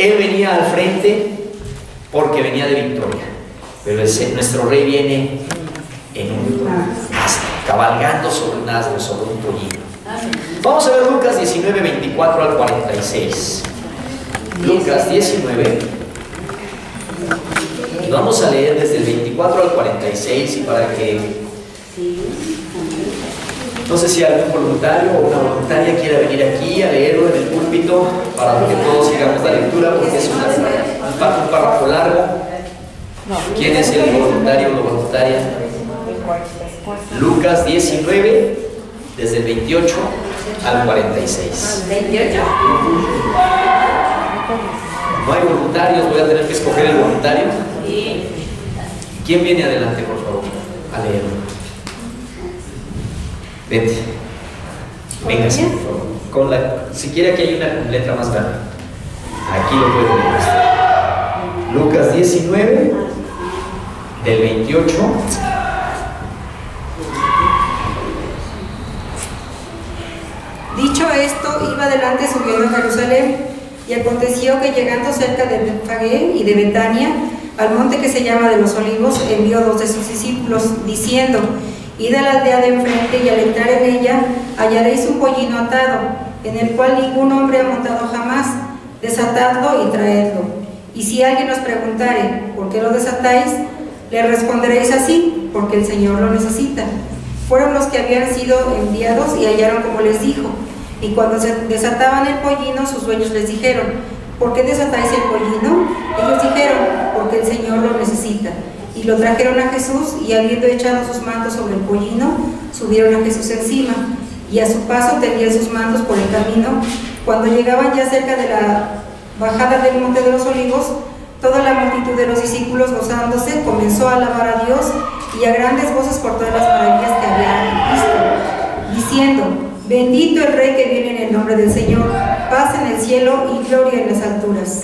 Él venía al frente porque venía de victoria, pero nuestro rey viene en un asno, cabalgando sobre un asno, sobre un pollino. Vamos a ver Lucas 19, 24 al 46. Lucas 19, y vamos a leer desde el 24 al 46, y para que, no sé si algún voluntario o una voluntaria quiera venir aquí a leerlo en el púlpito para que todos sigamos la lectura, porque es un párrafo largo. ¿Quién es el voluntario o la voluntaria? Lucas 19, desde el 28 al 46. No hay voluntarios, voy a tener que escoger el voluntario. ¿Quién viene adelante, por favor, a leerlo? Vete. Véngase, por favor. Si quiere, aquí hay una letra más grande. Aquí lo puede leer usted. Lucas 19, del 28. Dicho esto, iba adelante subiendo a Jerusalén, y aconteció que llegando cerca de Betfagé y de Betania, al monte que se llama de los Olivos, envió 2 de sus discípulos, diciendo: Id a la aldea de enfrente, y al entrar en ella hallaréis un pollino atado, en el cual ningún hombre ha montado jamás. Desatadlo y traedlo. Y si alguien os preguntare: ¿por qué lo desatáis?, le responderéis así: porque el Señor lo necesita. Fueron los que habían sido enviados y hallaron como les dijo. Y cuando se desataban el pollino, sus dueños les dijeron: ¿por qué desatáis el pollino? Ellos dijeron: porque el Señor lo necesita. Y lo trajeron a Jesús, y habiendo echado sus mantos sobre el pollino, subieron a Jesús encima, y a su paso tendían sus mantos por el camino. Cuando llegaban ya cerca de la bajada del monte de los Olivos, toda la multitud de los discípulos, gozándose, comenzó a alabar a Dios, y a grandes voces por todas las maravillas que habían visto, diciendo: bendito el Rey que viene en el nombre del Señor, paz en el cielo y gloria en las alturas.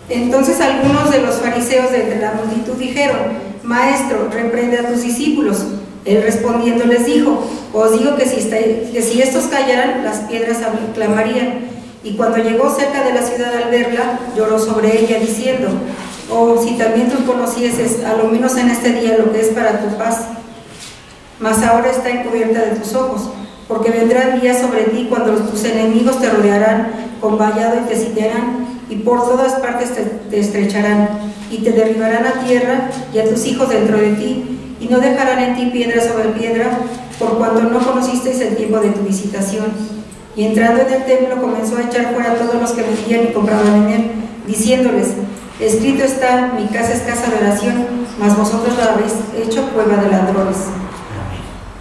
Entonces algunos de los fariseos de entre la multitud dijeron: Maestro, reprende a tus discípulos. Él respondiendo les dijo: os digo que si estos callaran, las piedras clamarían. Y cuando llegó cerca de la ciudad al verla, lloró sobre ella, diciendo: oh, si también tú conocieses, a lo menos en este día, lo que es para tu paz. Mas ahora está encubierta de tus ojos, porque vendrán días sobre ti cuando tus enemigos te rodearán con vallado y te sitiarán, y por todas partes te estrecharán, y te derribarán a tierra y a tus hijos dentro de ti, y no dejarán en ti piedra sobre piedra, por cuanto no conocisteis el tiempo de tu visitación. Y entrando en el templo comenzó a echar fuera a todos los que vendían y compraban en él, diciéndoles: escrito está, mi casa es casa de oración, mas vosotros la habéis hecho cueva de ladrones.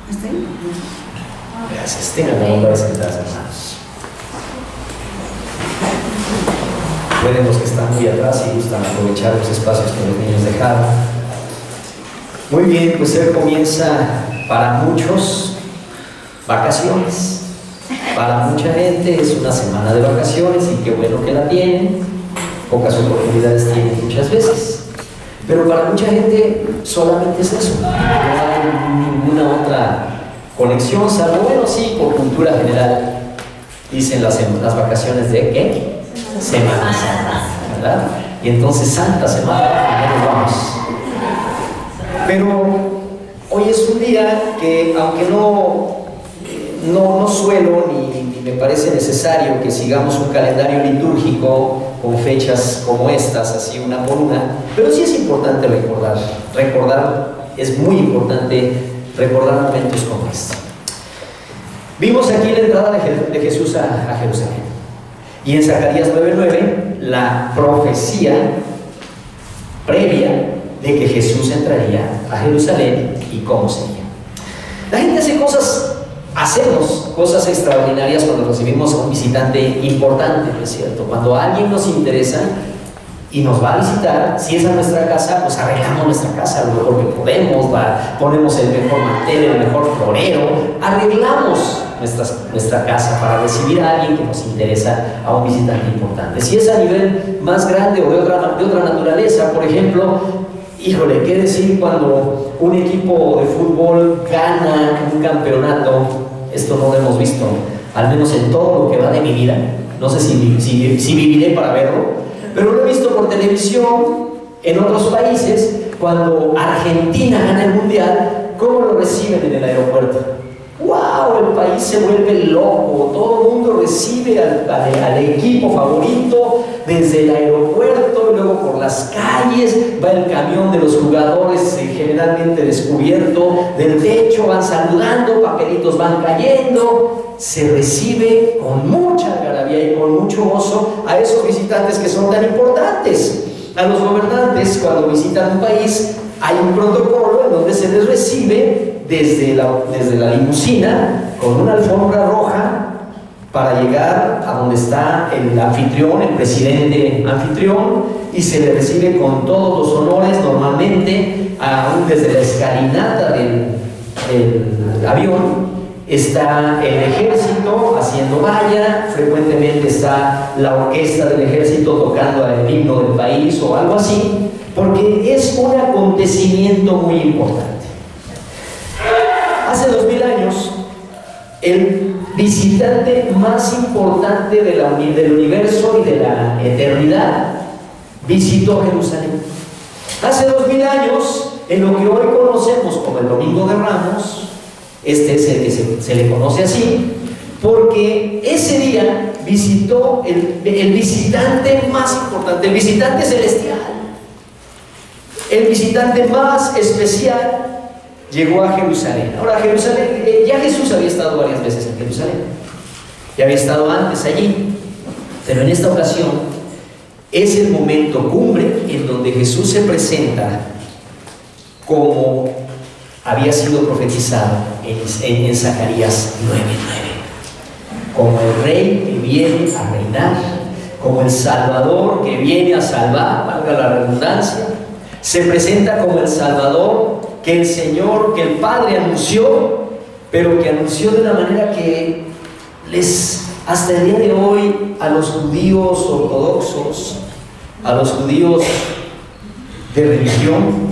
¿Está ahí? Gracias. Tengan la honra de sentarse, hermanos. Pueden los que están muy atrás y gustan aprovechar los espacios que los niños dejaron. Muy bien, pues hoy comienza para muchos vacaciones. Para mucha gente es una semana de vacaciones, y qué bueno que la tienen. Pocas oportunidades tienen muchas veces. Pero para mucha gente solamente es eso. No hay ninguna otra conexión, salvo, bueno, sí, por cultura general. Dicen las vacaciones de ¿qué? Semana Santa, ¿verdad? Y entonces Santa Semana, ya nos vamos. Pero hoy es un día que, aunque no suelo ni me parece necesario que sigamos un calendario litúrgico con fechas como estas, así una por una, pero sí es importante recordar, es muy importante recordar momentos como este. Vimos aquí la entrada de Jesús a Jerusalén, y en Zacarías 9:9 la profecía previa de que Jesús entraría a Jerusalén y cómo sería. La gente hacemos cosas extraordinarias cuando recibimos a un visitante importante, ¿no es cierto? Cuando alguien nos interesa y nos va a visitar, si es a nuestra casa, pues arreglamos nuestra casa lo mejor que podemos, ponemos el mejor mantel, el mejor florero, arreglamos nuestra casa para recibir a alguien que nos interesa, a un visitante importante. Si es a nivel más grande o de otra naturaleza, por ejemplo, híjole, ¿qué decir cuando un equipo de fútbol gana un campeonato? Esto no lo hemos visto, al menos en todo lo que va de mi vida. no sé si viviré para verlo, pero lo he visto por televisión en otros países. Cuando Argentina gana el mundial, ¿cómo lo reciben en el aeropuerto? ¡Wow! El país se vuelve loco, todo el mundo recibe al equipo favorito desde el aeropuerto, y luego por las calles va el camión de los jugadores, generalmente descubierto del techo, van saludando, papelitos van cayendo. Se recibe con mucha algarabía y con mucho gozo a esos visitantes que son tan importantes. A los gobernantes, cuando visitan un país, hay un protocolo en donde se les recibe desde la limusina con una alfombra roja para llegar a donde está el anfitrión, el presidente anfitrión, y se le recibe con todos los honores. Normalmente, aún desde la escalinata del avión, está el ejército haciendo valla, frecuentemente está la orquesta del ejército tocando el himno del país o algo así, porque es un acontecimiento muy importante. Hace 2000 años, el visitante más importante del universo y de la eternidad visitó Jerusalén. Hace 2000 años, en lo que hoy conocemos como el Domingo de Ramos, este es el que se le conoce así, porque ese día visitó el visitante más importante, el visitante celestial, el visitante más especial, llegó a Jerusalén. Ahora, Jerusalén, ya Jesús había estado varias veces en Jerusalén, ya había estado antes allí, pero en esta ocasión es el momento cumbre en donde Jesús se presenta como había sido profetizado en Zacarías 9:9, como el rey que viene a reinar, como el Salvador que viene a salvar, valga la redundancia. Se presenta como el Salvador que el Señor, que el Padre anunció, pero que anunció de una manera que hasta el día de hoy, a los judíos ortodoxos, a los judíos de religión,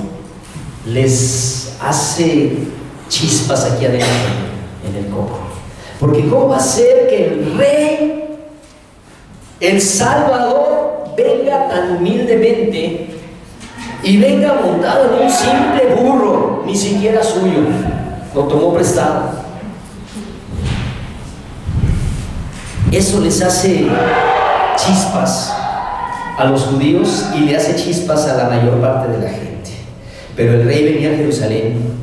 les hace chispas aquí adentro en el coco. Porque ¿cómo va a ser que el Rey, el Salvador, venga tan humildemente y venga montado en un simple burro, ni siquiera suyo, lo tomó prestado? Eso les hace chispas a los judíos y le hace chispas a la mayor parte de la gente. Pero el rey venía a Jerusalén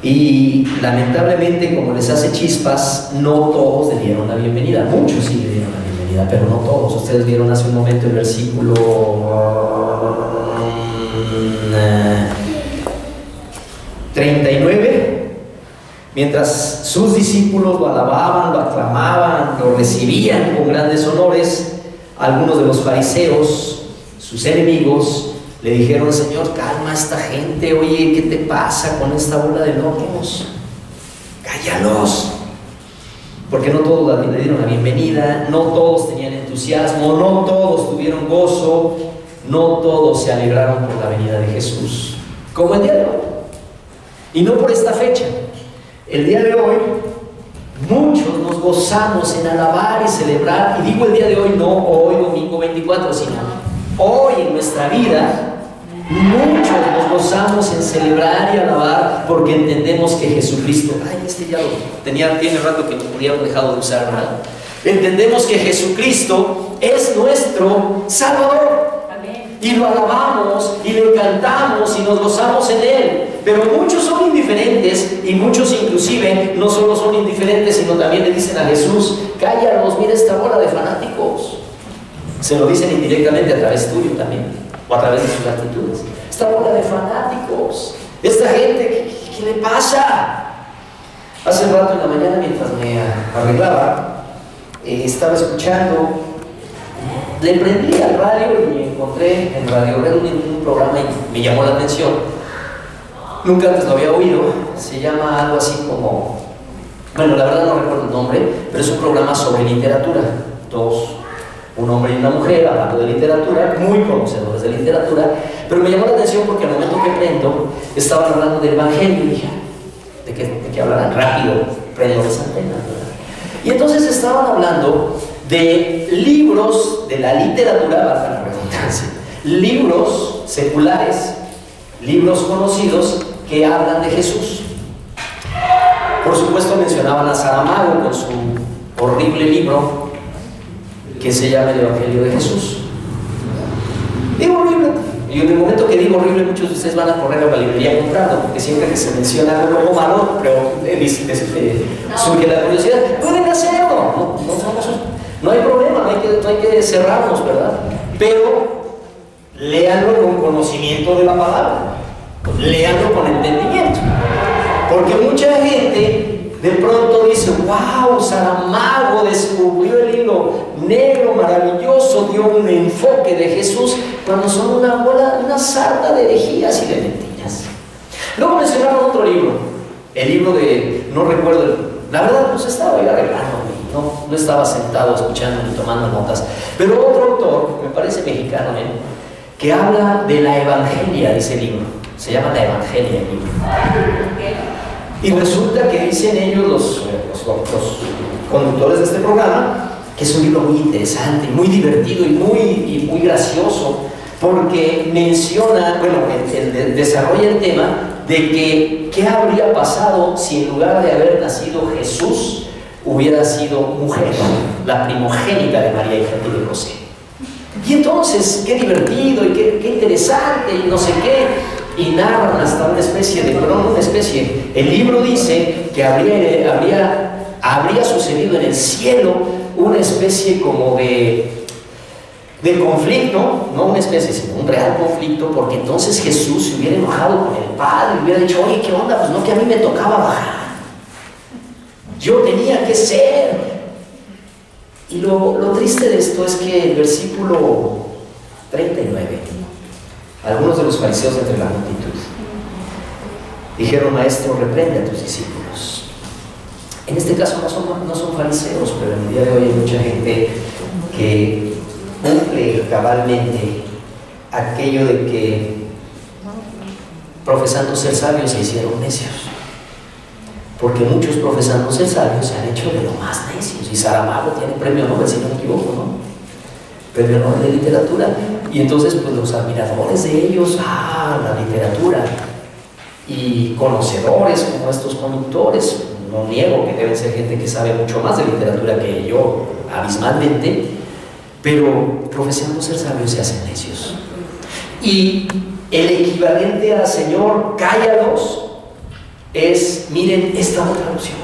y lamentablemente, como les hace chispas, no todos le dieron la bienvenida. Muchos sí le dieron la bienvenida, pero no todos. Ustedes vieron hace un momento el versículo 39. Mientras sus discípulos lo alababan, lo aclamaban, lo recibían con grandes honores, algunos de los fariseos, sus enemigos, le dijeron: Señor, calma a esta gente, oye, ¿qué te pasa con esta bola de locos? Cállalos. Porque no todos le dieron la bienvenida, no todos tenían entusiasmo, no todos tuvieron gozo, no todos se alegraron por la venida de Jesús, como el día de hoy. Y no por esta fecha. El día de hoy, muchos nos gozamos en alabar y celebrar, y digo el día de hoy, no hoy domingo 24, sino hoy en nuestra vida. Muchos nos gozamos en celebrar y alabar porque entendemos que Jesucristo, ya lo tiene rato que lo hubiéramos dejado de usar, ¿verdad? Entendemos que Jesucristo es nuestro Salvador. Amén. Y lo alabamos y le cantamos y nos gozamos en Él. Pero muchos son indiferentes, y muchos inclusive no solo son indiferentes, sino también le dicen a Jesús: cállalos, mira esta bola de fanáticos. Se lo dicen indirectamente a través tuyo también, o a través de sus actitudes. Esta bola de fanáticos, esta gente, ¿qué le pasa? Hace rato en la mañana, mientras me arreglaba, estaba escuchando, le prendí al radio y encontré en Radio Red un programa y me llamó la atención. Nunca antes lo había oído. Se llama algo así como, bueno, la verdad no recuerdo el nombre, pero es un programa sobre literatura. Un hombre y una mujer hablando de literatura, muy conocedores de literatura, pero me llamó la atención porque al momento que prendo, estaban hablando del Evangelio y dije: ¿de qué hablarán? Rápido, prendo las antenas, ¿verdad? Y entonces estaban hablando de libros de la literatura, valga la redundancia, libros seculares, libros conocidos que hablan de Jesús. Por supuesto mencionaban a Saramago con su horrible libro que se llama El Evangelio de Jesús. Digo horrible, y en el momento que digo horrible, muchos de ustedes van a correr a la librería a comprarlo, porque siempre que se menciona algo como malo, pero surge la curiosidad. Pueden hacerlo, no hay problema, no hay que cerrarnos, ¿verdad? Pero léanlo con conocimiento de la palabra, léanlo con entendimiento, porque mucha gente de pronto dice: wow, Saramago descubrió el hilo negro maravilloso, dio un enfoque de Jesús, cuando son una sarta de herejías y de mentiras. Luego mencionaron otro libro, el libro de, no recuerdo, la verdad pues estaba ahí arreglando, no estaba sentado escuchando ni tomando notas, pero otro autor, me parece mexicano, que habla de la Evangelia de ese libro, se llama La Evangelia el libro. Y resulta que dicen ellos, los conductores de este programa, que es un libro muy interesante, muy divertido y muy gracioso, porque menciona, desarrolla el tema de que qué habría pasado si en lugar de haber nacido Jesús, hubiera sido mujer, la primogénita de María, hija de José. Y entonces, qué divertido y qué interesante y no sé qué. Y narran hasta una especie el libro dice que habría sucedido en el cielo una especie como de conflicto, no una especie, sino un real conflicto, porque entonces Jesús se hubiera enojado con el Padre y hubiera dicho: oye, ¿qué onda? Pues no, que a mí me tocaba bajar, yo tenía que ser. Y lo triste de esto es que el versículo 39, algunos de los fariseos entre la multitud dijeron: maestro, reprende a tus discípulos. En este caso no son fariseos, pero en el día de hoy hay mucha gente que cumple cabalmente aquello de que, profesando ser sabios, se hicieron necios. Porque muchos profesando ser sabios se han hecho de lo más necios. Y Saramago tiene premio Nobel, si no me equivoco, ¿no? Premio Nobel de literatura. Y entonces pues los admiradores de ellos, la literatura, y conocedores como estos conductores, no niego que deben ser gente que sabe mucho más de literatura que yo, abismalmente, pero profesando ser sabios se hacen necios. Y el equivalente a Señor, cállalos, es, miren esta otra opción.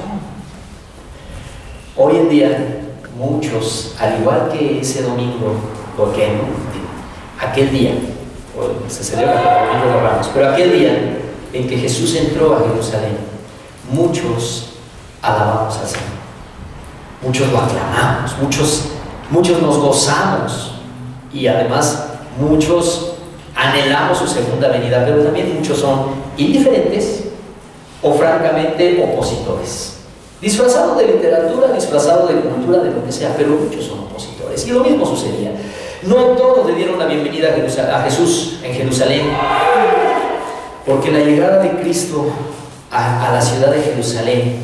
Hoy en día muchos, al igual que ese domingo, ¿por qué no? Aquel día, se celebra el Domingo de Ramos, pero aquel día en que Jesús entró a Jerusalén, muchos alabamos al Señor, muchos lo aclamamos, muchos nos gozamos, y además muchos anhelamos su segunda venida, pero también muchos son indiferentes o francamente opositores, disfrazados de literatura, disfrazados de cultura, de lo que sea, pero muchos son opositores. Y lo mismo sucedía. No todos le dieron la bienvenida a Jesús en Jerusalén, porque la llegada de Cristo a la ciudad de Jerusalén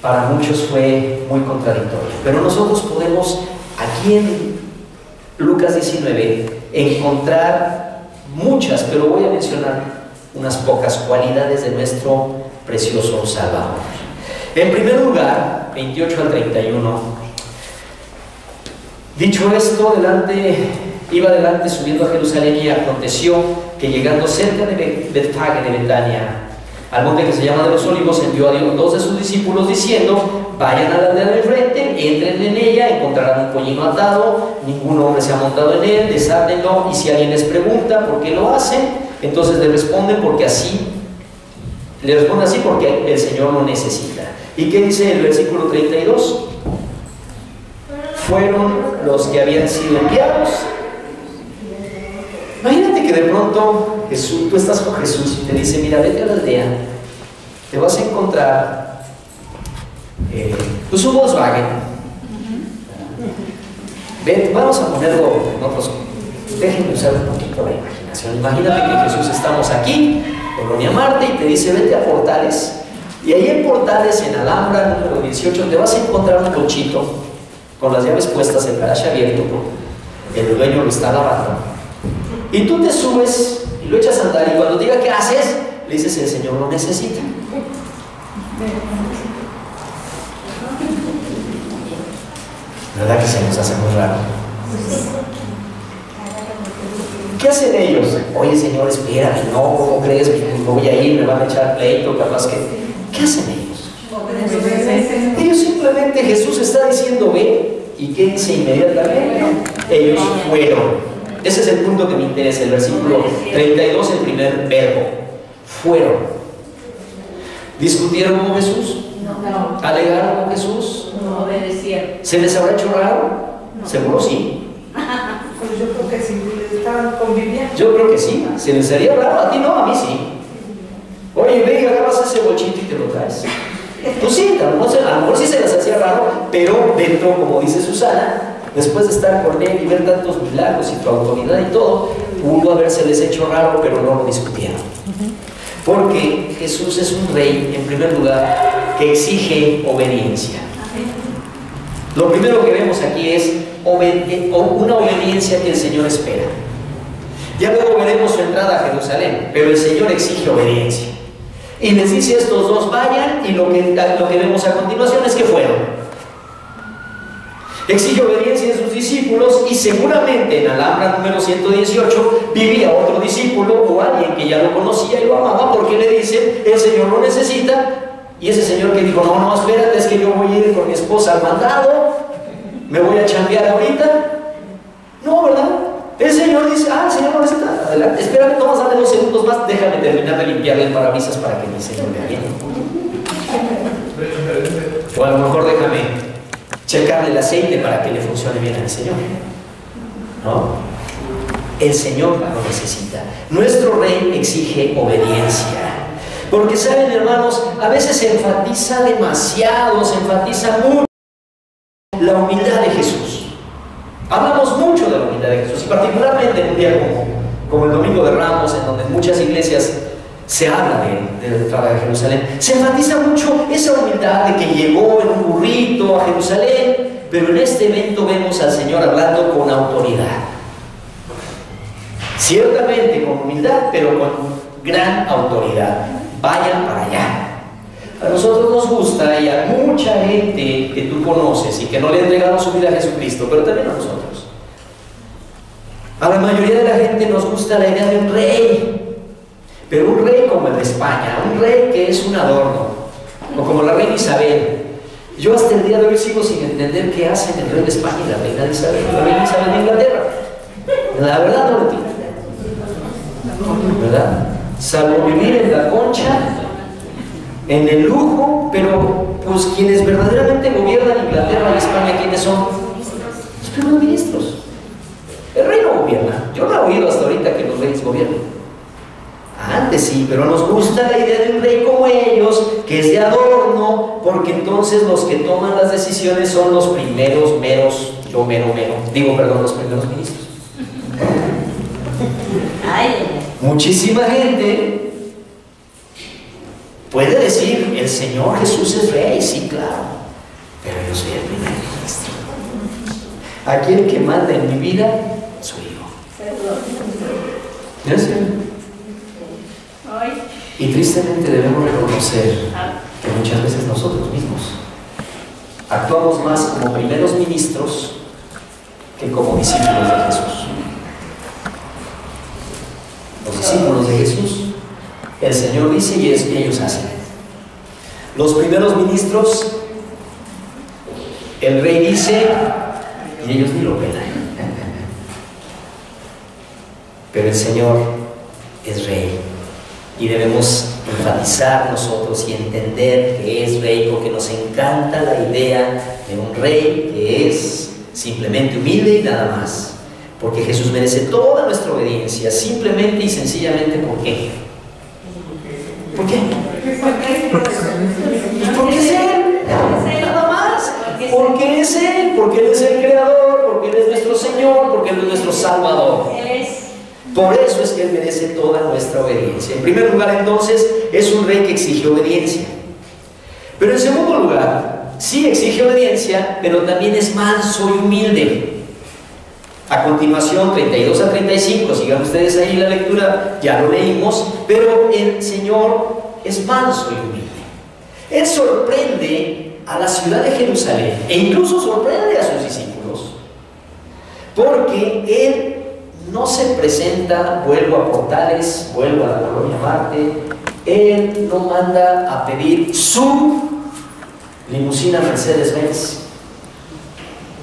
para muchos fue muy contradictoria. Pero nosotros podemos aquí en Lucas 19 encontrar muchas, pero voy a mencionar unas pocas cualidades de nuestro precioso Salvador. En primer lugar, 28 al 31, dicho esto, iba adelante subiendo a Jerusalén, y aconteció que llegando cerca de Betfage de Betania, al monte que se llama de los Olivos, envió a Dios 2 de sus discípulos diciendo: vayan a la aldea de enfrente, entren en ella, encontrarán un pollino atado, ningún hombre se ha montado en él, desátenlo, y si alguien les pregunta por qué lo hacen, entonces le responden así porque el Señor lo necesita. ¿Y qué dice el versículo 32? Fueron los que habían sido enviados. Imagínate que de pronto tú estás con Jesús y te dice: mira, vete a la aldea, te vas a encontrar pues un Volkswagen. Vamos a ponerlo en otros. Déjenme usar un poquito la imaginación. Imagínate que Jesús, estamos aquí, Colonia Marte, y te dice: vete a Portales, y ahí en Portales, en Alhambra número 18, te vas a encontrar un cochito con las llaves puestas, el garaje abierto, el dueño lo está lavando. Y tú te subes y lo echas a andar, y cuando diga qué haces, le dices, el Señor lo necesita. ¿Verdad que se nos hace muy raro? ¿Qué hacen ellos? Oye, Señor, espérame, no, ¿cómo crees? Me voy a ir, me van a echar pleito, capaz que... ¿Qué hacen ellos? Ellos simplemente, Jesús está diciendo, ve, ¿y qué dice inmediatamente? Ellos fueron. Ese es el punto que me interesa, el versículo 32, el primer verbo. Fueron. ¿Discutieron con Jesús? No. ¿Alegaron con Jesús? No obedecieron. ¿Se les habrá hecho raro? No. Seguro sí. Pues yo creo que sí, estaban conviviendo. Yo creo que sí. ¿Se les haría raro? A ti no, a mí sí. Oye, ve y agarras ese bolchito y te lo traes. Pues sí, a lo mejor sí se les hacía raro, pero dentro, como dice Susana, después de estar con él y ver tantos milagros y tu autoridad y todo, pudo habérseles hecho raro, pero no lo discutieron. Porque Jesús es un rey, en primer lugar, que exige obediencia. Lo primero que vemos aquí es una obediencia que el Señor espera. Ya luego veremos su entrada a Jerusalén, pero el Señor exige obediencia. Y les dice a estos dos, vayan, y lo que vemos a continuación es que fueron. Exige obediencia de sus discípulos, y seguramente en Alhambra número 118 vivía otro discípulo o alguien que ya lo conocía y lo amaba, porque le dice, el Señor lo necesita. Y ese señor que dijo, no, espérate, es que yo voy a ir con mi esposa al mandado, me voy a chambear ahorita. No, ¿verdad? El Señor dice, el Señor no necesita, adelante, espérame, nomás dame 2 segundos más, déjame terminar de limpiarle el parabrisas para que mi Señor vea bien. O a lo mejor déjame checarle el aceite para que le funcione bien al Señor. ¿No? El Señor lo necesita. Nuestro Rey exige obediencia. Porque, ¿saben, hermanos? A veces se enfatiza demasiado, se enfatiza mucho la humildad de Jesús. Hablamos mucho de la humildad de Jesús, y particularmente en un día como el Domingo de Ramos, en donde en muchas iglesias se habla de la entrada de Jerusalén. Se enfatiza mucho esa humildad de que llegó en un burrito a Jerusalén, pero en este evento vemos al Señor hablando con autoridad. Ciertamente con humildad, pero con gran autoridad. Vayan para allá. A nosotros nos gusta, y a mucha gente que tú conoces y que no le ha entregado su vida a Jesucristo, pero también a nosotros, a la mayoría de la gente nos gusta la idea de un rey, pero un rey como el de España, un rey que es un adorno, o como la reina Isabel. Yo hasta el día de hoy sigo sin entender qué hacen el rey de España y la reina de Isabel, la reina Isabel de Inglaterra. La verdad no lo entiendo, ¿verdad? Salvo vivir en la concha, en el lujo, pero pues quienes verdaderamente gobiernan Inglaterra y España, ¿quiénes son? Los primeros ministros. El rey no gobierna. Yo no he oído hasta ahorita que los reyes gobiernan. Antes sí, pero nos gusta la idea de un rey como ellos, que es de adorno, porque entonces los que toman las decisiones son los primeros meros, los primeros ministros. Muchísima gente puede decir, el Señor Jesús es rey, sí, claro, pero yo soy el primer ministro. Aquí el que manda en mi vida soy yo. ¿Sí? Y tristemente debemos reconocer que muchas veces nosotros mismos actuamos más como primeros ministros que como discípulos de Jesús. Los discípulos de Jesús, el Señor dice y es que ellos hacen. Los primeros ministros, el rey dice y ellos ni lo pelan. Pero el Señor es rey y debemos enfatizar nosotros y entender que es rey, porque nos encanta la idea de un rey que es simplemente humilde y nada más. Porque Jesús merece toda nuestra obediencia, simplemente y sencillamente. ¿Por qué? ¿Por qué? Porque es Él, nada más. Porque es Él, porque Él es el Creador, porque Él es nuestro Señor, porque Él es nuestro Salvador. Por eso es que Él merece toda nuestra obediencia. En primer lugar, entonces, es un rey que exige obediencia. Pero en segundo lugar, sí exige obediencia, pero también es manso y humilde. A continuación, 32 a 35, sigan ustedes ahí la lectura, ya lo leímos, pero el Señor es manso y humilde. Él sorprende a la ciudad de Jerusalén e incluso sorprende a sus discípulos, porque Él no se presenta, vuelvo a Portales, vuelvo a la Colonia Marte. Él no manda a pedir su limusina Mercedes-Benz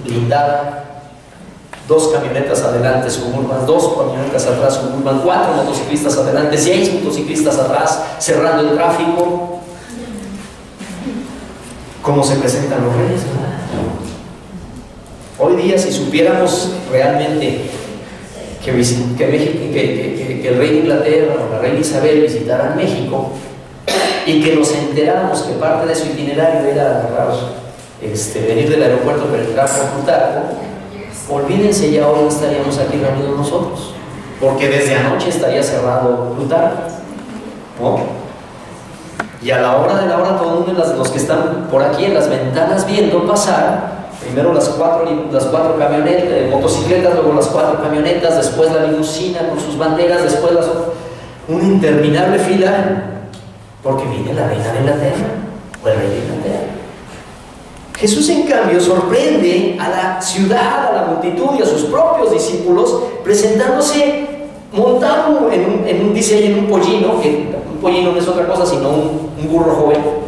blindada, 2 camionetas adelante Suburban, 2 camionetas atrás Suburban, 4 motociclistas adelante, 6 motociclistas atrás, cerrando el tráfico. ¿Cómo se presentan los reyes? Hoy día, si supiéramos realmente que el rey de Inglaterra o la reina Isabel visitaran México y que nos enteráramos que parte de su itinerario era venir del aeropuerto para entrar por Plutarco, olvídense, ya hoy estaríamos aquí reunidos nosotros, porque desde anoche estaría cerrado Plutarco, ¿no? Y a la hora de la hora, todo el mundo, los que están por aquí en las ventanas viendo pasar, primero las cuatro camionetas, motocicletas, luego las 4 camionetas, después la limusina con sus banderas, después una interminable fila, porque viene la reina de Inglaterra o el rey de Inglaterra. Jesús, en cambio, sorprende a la ciudad, a la multitud y a sus propios discípulos, presentándose montado dice ahí, en un pollino, que un pollino no es otra cosa sino un burro joven.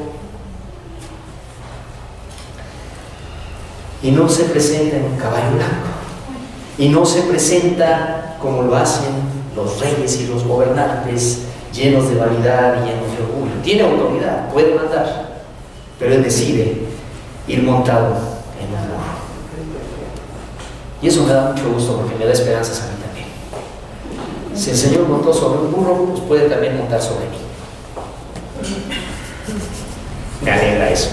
Y no se presenta en un caballo blanco, y no se presenta como lo hacen los reyes y los gobernantes, llenos de vanidad y llenos de orgullo. Tiene autoridad, puede mandar, pero él decide ir montado en un burro. Y eso me da mucho gusto, porque me da esperanzas a mí también. Si el Señor montó sobre un burro, pues puede también montar sobre mí. Me alegra eso.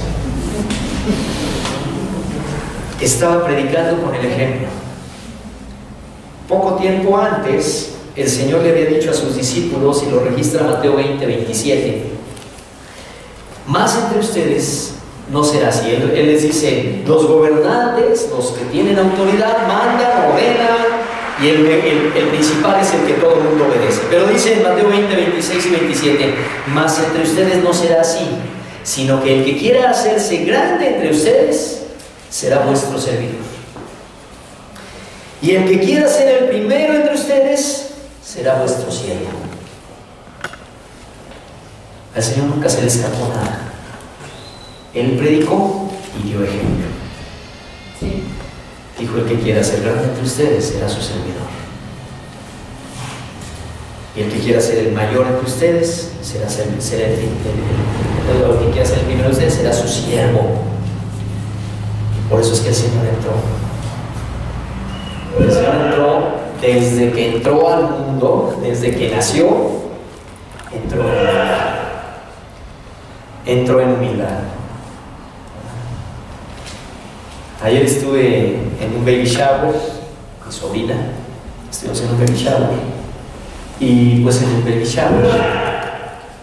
Estaba predicando con el ejemplo. Poco tiempo antes, el Señor le había dicho a sus discípulos, y lo registra Mateo 20, 27, más entre ustedes no será así. Él les dice, los gobernantes, los que tienen autoridad, mandan, ordenan, y el principal es el que todo el mundo obedece. Pero dice en Mateo 20, 26 y 27, más entre ustedes no será así, sino que el que quiera hacerse grande entre ustedes será vuestro servidor. Y el que quiera ser el primero entre ustedes será vuestro siervo. Al Señor nunca se le escapó nada. Él predicó y dio ejemplo. Sí. Dijo, el que quiera ser grande entre ustedes será su servidor. Y el que quiera ser el mayor entre ustedes será el que quiera ser el primero de ustedes será su siervo. Por eso es que el Señor entró. El Señor entró desde que entró al mundo, desde que nació, entró en humildad. Entró en humildad. Ayer estuve en un baby shower, mi sobrina, estuvimos en un baby shower, y pues en el baby shower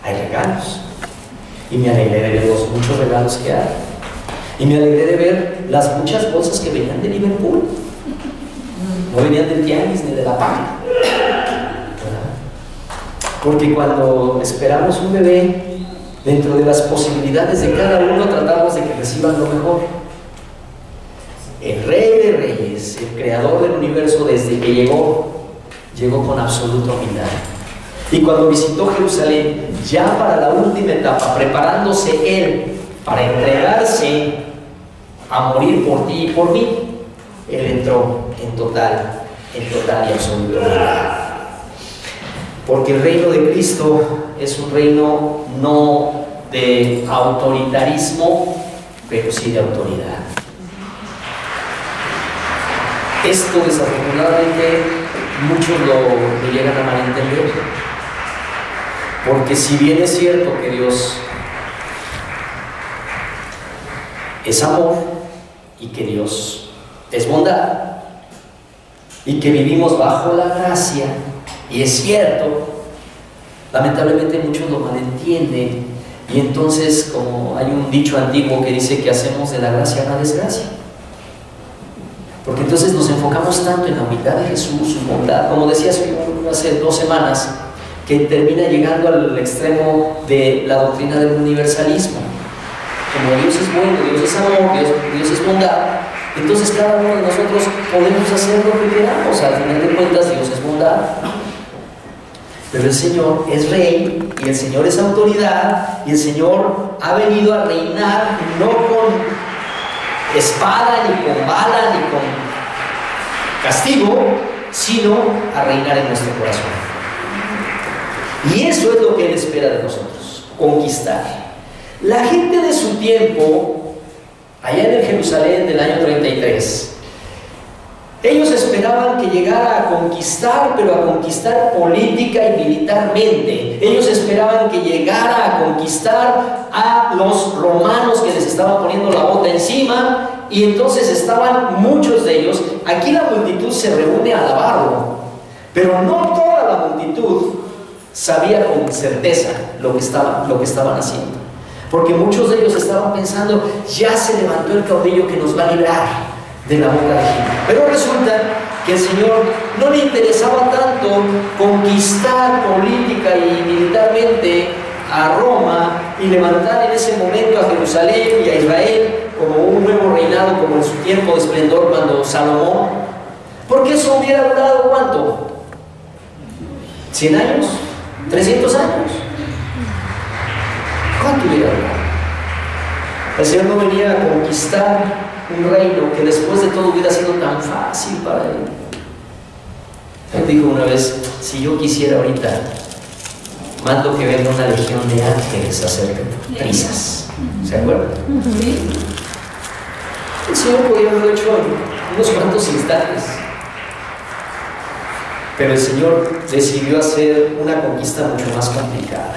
hay regalos, y me alegré de ver los muchos regalos que hay, y me alegré de ver las muchas bolsas que venían de Liverpool, no venían del tianguis ni de la página, porque cuando esperamos un bebé, dentro de las posibilidades de cada uno tratamos de que reciban lo mejor. El Rey de Reyes, el Creador del universo, desde que llegó con absoluta humildad. Y cuando visitó Jerusalén, ya para la última etapa, preparándose Él para entregarse a morir por ti y por mí, Él entró en total y absoluta humildad. Porque el reino de Cristo es un reino no de autoritarismo, pero sí de autoridad. Esto, desafortunadamente, muchos lo llegan a malentender, porque si bien es cierto que Dios es amor y que Dios es bondad y que vivimos bajo la gracia, y es cierto, lamentablemente muchos lo malentienden Y entonces, como hay un dicho antiguo que dice que hacemos de la gracia una desgracia. Porque entonces nos enfocamos tanto en la humildad de Jesús, su bondad, como decía hace 2 semanas, que termina llegando al extremo de la doctrina del universalismo. Como Dios es bueno, Dios es amor, Dios es bondad, entonces cada uno de nosotros podemos hacer lo que queramos. Al final de cuentas, Dios es bondad. Pero el Señor es Rey, y el Señor es autoridad, y el Señor ha venido a reinar no con espada, ni con bala, ni con castigo, sino a reinar en nuestro corazón. Y eso es lo que Él espera de nosotros, conquistar. La gente de su tiempo, allá en el Jerusalén del año 33, ellos esperaban que llegara a conquistar, pero a conquistar política y militarmente. Ellos esperaban que llegara a conquistar a los romanos que les estaban poniendo la bota encima, y entonces estaban muchos de ellos. Aquí la multitud se reúne a alabarlo, pero no toda la multitud sabía con certeza lo que estaban haciendo, porque muchos de ellos estaban pensando: ya se levantó el caudillo que nos va a librar de la boca de Egipto. Pero resulta que al Señor no le interesaba tanto conquistar política y militarmente a Roma y levantar en ese momento a Jerusalén y a Israel como un nuevo reinado, como en su tiempo de esplendor cuando Salomón, porque eso hubiera durado ¿cuánto? ¿100 años? ¿300 años? ¿Cuánto hubiera durado? El Señor no venía a conquistar un reino que después de todo hubiera sido tan fácil para Él. Él dijo una vez: si yo quisiera ahorita, mando que venga una legión de ángeles a hacer prisas. ¿Se acuerdan? Sí. El Señor podía haberlo hecho en unos cuantos instantes, pero el Señor decidió hacer una conquista mucho más complicada.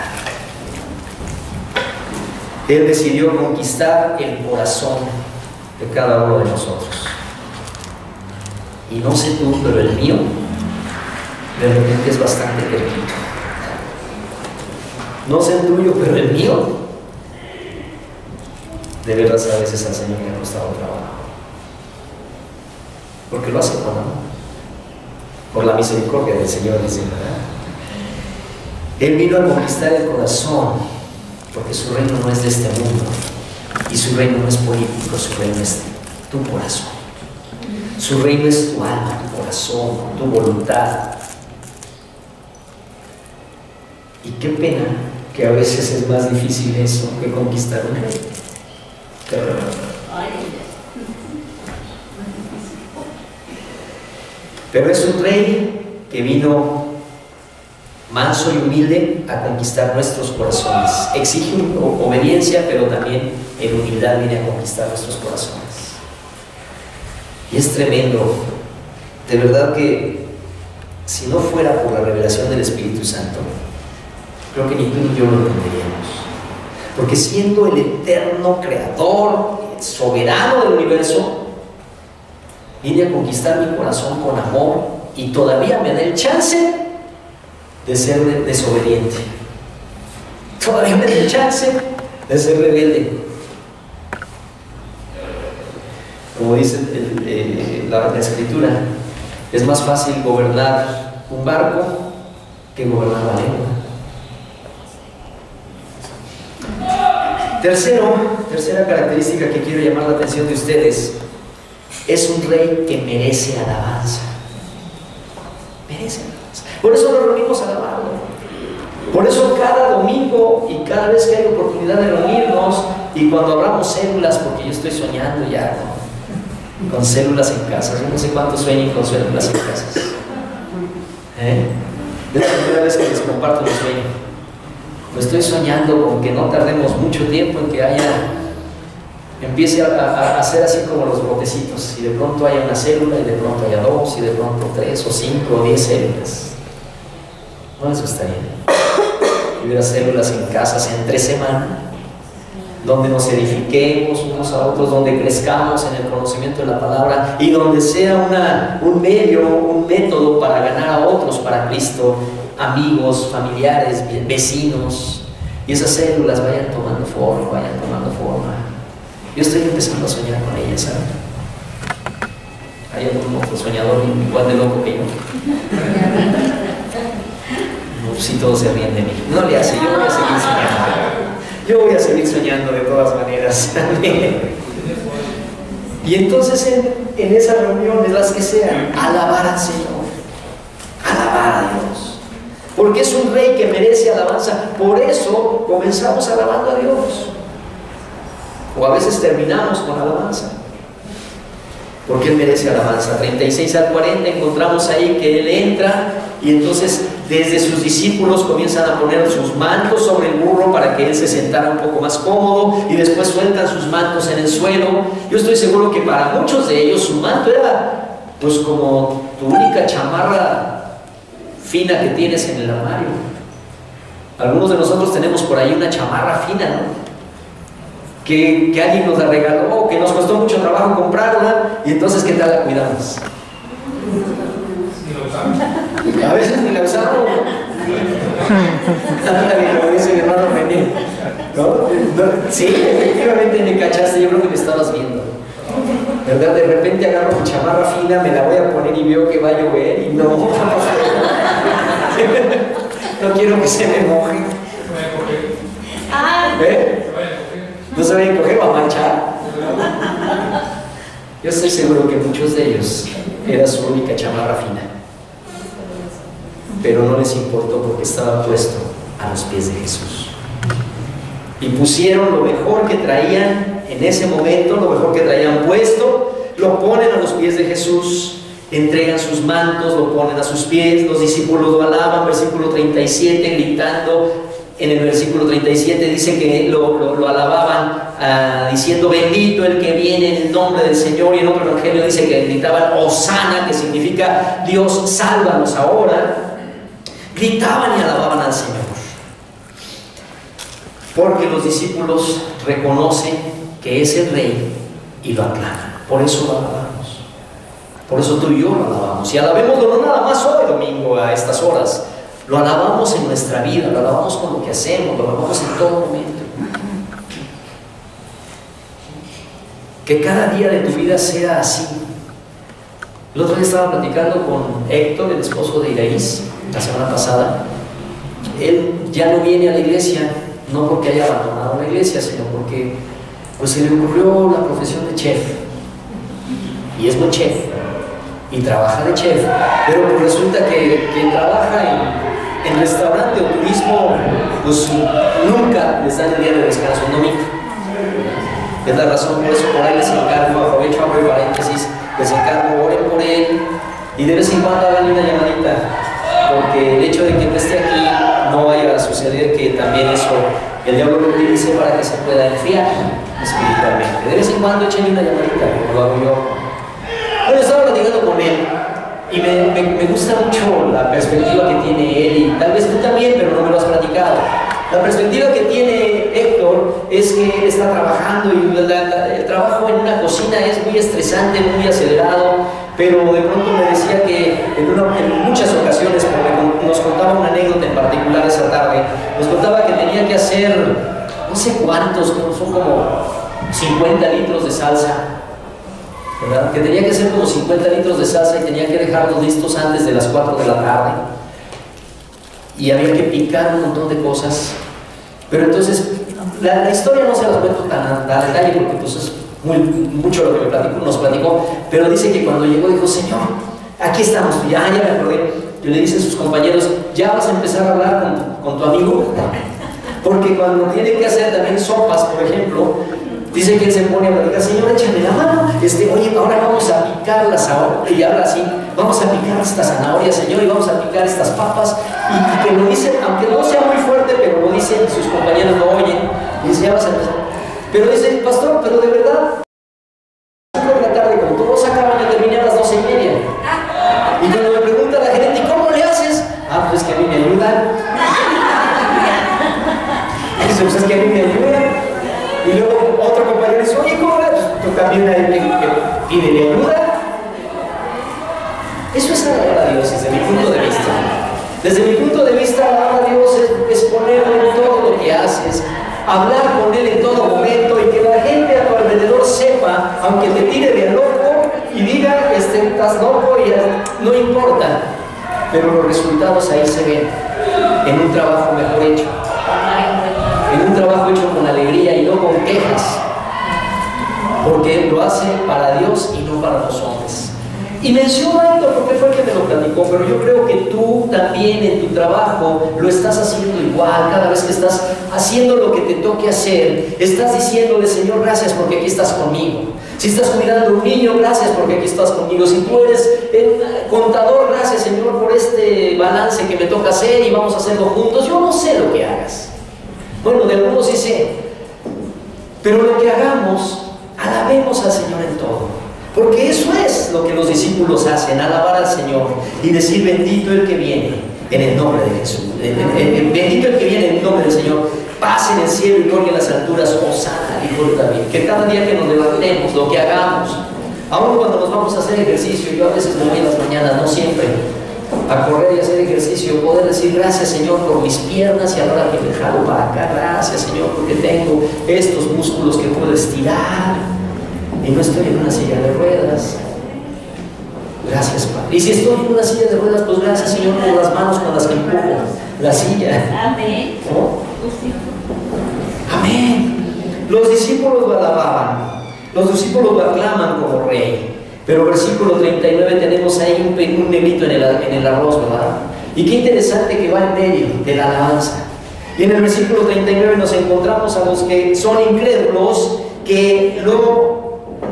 Él decidió conquistar el corazón de cada uno de nosotros. Y no sé tú, pero el mío de repente es bastante perquito. No sé el tuyo, pero el mío, de verdad, a veces al Señor me ha costado trabajo, porque lo hace con amor, por la misericordia del Señor, dice, ¿verdad? Él vino a conquistar el corazón, porque su reino no es de este mundo, y su reino no es político, su reino es tu corazón. Su reino es tu alma, tu corazón, tu voluntad. Y qué pena que a veces es más difícil eso que conquistar un reino. Pero es un rey que vino manso y humilde a conquistar nuestros corazones. Exige obediencia, pero también en humildad viene a conquistar nuestros corazones. Y es tremendo, de verdad, que si no fuera por la revelación del Espíritu Santo, creo que ni tú ni yo lo entenderíamos. Porque siendo el eterno creador, el soberano del universo, viene a conquistar mi corazón con amor, y todavía me da el chance de ser desobediente. Todavía me da el chance de ser rebelde. Como dice la Escritura, es más fácil gobernar un barco que gobernar la lengua. Tercera característica que quiero llamar la atención de ustedes: es un rey que merece alabanza. Merece alabanza. Por eso nos reunimos a alabarlo. Por eso cada domingo y cada vez que hay oportunidad de reunirnos, y cuando abramos células, porque yo estoy soñando ya con células en casa. Yo no sé cuántos sueñan con células en casas. Es la primera vez que les comparto mi sueño. Me estoy soñando con que no tardemos mucho tiempo en que empiece a hacer así como los brotecitos, y de pronto haya una célula, y de pronto haya 2, y de pronto 3 o 5 o 10 células. No les gustaría que hubiera células en casas entre semana, donde nos edifiquemos unos a otros, donde crezcamos en el conocimiento de la palabra, y donde sea un medio, un método para ganar a otros para Cristo, amigos, familiares, vecinos, y esas células vayan tomando forma. Yo estoy empezando a soñar con ellas, ¿sabes? Hay algún otro soñador igual de loco que yo. No, si todos se ríen de mí. No le hace, yo voy a seguir soñando. Yo voy a seguir soñando de todas maneras. Y entonces en esas reuniones, las que sean, alabar al Señor, alabar a Dios, porque es un rey que merece alabanza. Por eso comenzamos alabando a Dios, o a veces terminamos con alabanza, porque Él merece alabanza. 36 al 40 encontramos ahí que Él entra y entonces desde sus discípulos comienzan a poner sus mantos sobre el burro para que Él se sentara un poco más cómodo, y después sueltan sus mantos en el suelo. Yo estoy seguro que para muchos de ellos su manto era pues como tu única chamarra fina que tienes en el armario. Algunos de nosotros tenemos por ahí una chamarra fina, ¿no? Que alguien nos la regaló, que nos costó mucho trabajo comprarla, y entonces ¿qué tal la cuidamos? A veces ni la usamos. Como dice mi hermano René, ¿no? Sí, efectivamente me cachaste, yo creo que me estabas viendo, ¿verdad? De repente agarro mi chamarra fina, me la voy a poner y veo que va a llover y no quiero que se me moje. ¿No se vayan a coger o a manchar? Yo estoy seguro que muchos de ellos era su única chamarra fina, pero no les importó porque estaba puesto a los pies de Jesús. Y pusieron lo mejor que traían en ese momento, lo mejor que traían puesto, lo ponen a los pies de Jesús, entregan sus mantos, lo ponen a sus pies. Los discípulos lo alaban, versículo 37, gritando. En el versículo 37 dice que lo alababan diciendo: bendito el que viene en el nombre del Señor. Y en otro evangelio dice que gritaban Hosana, que significa Dios, sálvanos ahora. Gritaban y alababan al Señor, porque los discípulos reconocen que es el Rey y lo aclaman. Por eso lo alabamos, por eso tú y yo lo alabamos. Y alabémoslo no nada más hoy domingo a estas horas, lo alabamos en nuestra vida, lo alabamos con lo que hacemos, lo alabamos en todo momento. Que cada día de tu vida sea así. El otro día estaba platicando con Héctor, el esposo de Iraís, la semana pasada. Él ya no viene a la iglesia, no porque haya abandonado la iglesia, sino porque pues se le ocurrió la profesión de chef, y es buen chef y trabaja de chef, pero pues resulta que quien trabaja en restaurante o turismo, pues nunca les dan el día de descanso, un domingo. Es la razón por eso por ahí les encargo, aprovecho, abro el paréntesis, les encargo, oren por él y de vez en cuando hagan una llamadita, porque el hecho de que no esté aquí no vaya a suceder que también eso el diablo lo utilice para que se pueda enfriar espiritualmente. De vez en cuando échenle una llamadita, como lo hago yo. Bueno, estaba platicando con él y me gusta mucho la perspectiva que tiene él, y tal vez tú también, pero no me lo has platicado. La perspectiva que tiene Héctor es que él está trabajando y el trabajo en una cocina es muy estresante, muy acelerado, pero de pronto me decía que en muchas ocasiones, porque nos contaba una anécdota en particular esa tarde, nos contaba que tenía que hacer no sé cuántos, son como 50 litros de salsa, ¿verdad? Que tenía que hacer como 50 litros de salsa y tenía que dejarlos listos antes de las 4 de la tarde. Y había que picar un montón de cosas. Pero entonces, la historia no se las cuento tan a detalle porque pues es mucho lo que nos platicó. Pero dice que cuando llegó dijo: Señor, aquí estamos, ya me acordé. Y le dicen sus compañeros: ya vas a empezar a hablar con tu amigo. Porque cuando tiene que hacer también sopas, por ejemplo, dice que él se pone a platicar: Señor, échame la mano, oye, ahora vamos a picar las zanahorias, y habla así, vamos a picar estas zanahorias, Señor, y vamos a picar estas papas, y que lo dice, aunque no sea muy fuerte, pero lo dicen, sus compañeros lo oyen, y dice: ya vas a empezar. Pero dice: pastor, pero de verdad, a las 5 de la tarde, como todos acaban, yo terminé a las 12:30. Y cuando me pregunta la gerente: ¿y cómo le haces? Ah, pues es que a mí me ayudan. Dice: pues es que a mí me ayudan. Y luego otro compañero dice: oye, ¿cómo le haces? Tú también hay que pídele ayuda. Eso es alabar a Dios desde mi punto de vista. Desde mi punto de vista, alabar a Dios es ponerlo en todo lo que haces. hablar con Él en todo momento y que la gente a tu alrededor sepa, aunque te tire de loco y diga, estás loco y no importa, pero los resultados ahí se ven, en un trabajo mejor hecho, en un trabajo hecho con alegría y no con quejas, porque Él lo hace para Dios y no para los hombres. Y menciono esto porque fue el que me lo platicó, pero yo creo que tú también en tu trabajo lo estás haciendo igual. Cada vez que estás haciendo lo que te toque hacer, estás diciéndole, Señor, gracias porque aquí estás conmigo. Si estás cuidando a un niño, gracias porque aquí estás conmigo. Si tú eres el contador, gracias, Señor, por este balance que me toca hacer y vamos a hacerlo juntos. Yo no sé lo que hagas. Bueno, de algunos sí sé. Pero lo que hagamos, alabemos al Señor en todo. Porque eso es lo que los discípulos hacen, alabar al Señor y decir, bendito el que viene en el nombre de Jesús. Bendito el que viene en el nombre del Señor. Paz en el cielo y gloria en las alturas. Hosana, hijo de David. Que cada día que nos levantemos, lo que hagamos, aun cuando nos vamos a hacer ejercicio, yo a veces me voy en las mañanas, no siempre, a correr y hacer ejercicio, poder decir, gracias, Señor, por mis piernas y ahora que me jalo para acá, gracias, Señor, porque tengo estos músculos que puedo estirar. Y no estoy en una silla de ruedas. Gracias, Padre. Y si estoy en una silla de ruedas, pues gracias, Señor, por las manos con las que empujo la silla. Amén. ¿No? Amén. Los discípulos lo alababan. Los discípulos lo aclaman como rey. Pero versículo 39 tenemos ahí un negrito en el arroz, ¿verdad? Y qué interesante que va en medio de la alabanza. Y en el versículo 39 nos encontramos a los que son incrédulos, que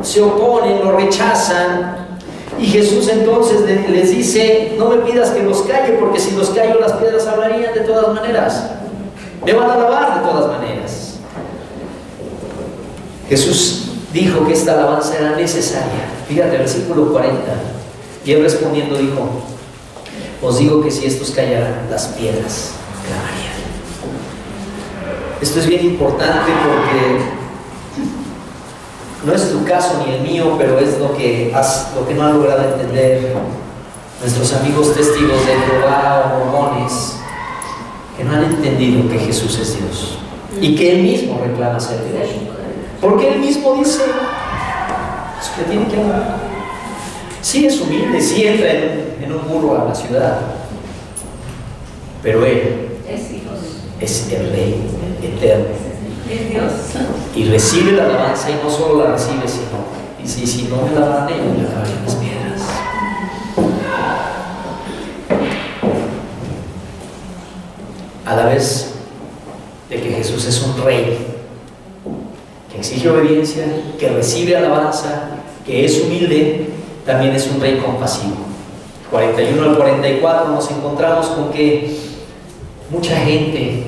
se oponen, lo rechazan, y Jesús entonces les dice, no me pidas que los calle, porque si los callo las piedras hablarían de todas maneras, me van a alabar de todas maneras. Jesús dijo que esta alabanza era necesaria. Fíjate, versículo 40, y él respondiendo dijo, os digo que si estos callaran, las piedras clamarían. Esto es bien importante porque no es tu caso ni el mío, pero es lo que no han logrado entender nuestros amigos testigos de Jehová o mormones, que no han entendido que Jesús es Dios y que Él mismo reclama ser Dios. Porque Él mismo dice que tiene que amar. Sí es humilde, sí entra en un burro a la ciudad, pero Él es el Rey eterno. Es Dios. Y recibe la alabanza, y no solo la recibe, sino dice, si no me alaban ellos, me alabarán las piedras. A la vez de que Jesús es un rey que exige obediencia, que recibe alabanza, que es humilde, también es un rey compasivo. 41 al 44 nos encontramos con que mucha gente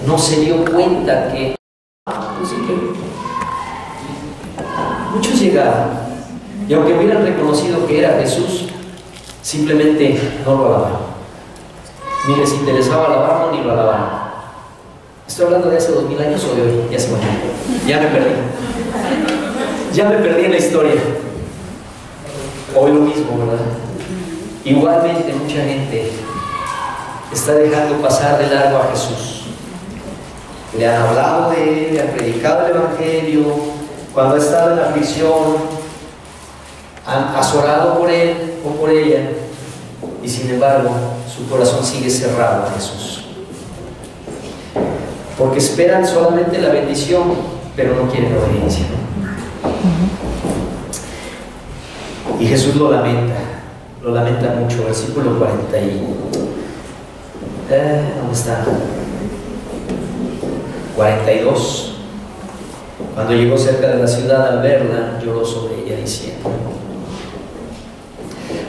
no se dio cuenta que muchos llegaron y aunque hubieran reconocido que era Jesús, simplemente no lo alabaron, ni les interesaba alabarlo ni lo alabaron. Estoy hablando de hace 2000 años o de hoy, ya se me olvidó, ya me perdí en la historia. Hoy lo mismo, ¿verdad? Igualmente mucha gente está dejando pasar de largo a Jesús. Le han hablado de Él, le han predicado el Evangelio, cuando ha estado en la aflicción, has orado por Él o por ella, y sin embargo, su corazón sigue cerrado a Jesús. Porque esperan solamente la bendición, pero no quieren obediencia. Y Jesús lo lamenta mucho. Versículo 40 ¿dónde está? 42. Cuando llegó cerca de la ciudad, al verla, lloró sobre ella diciendo,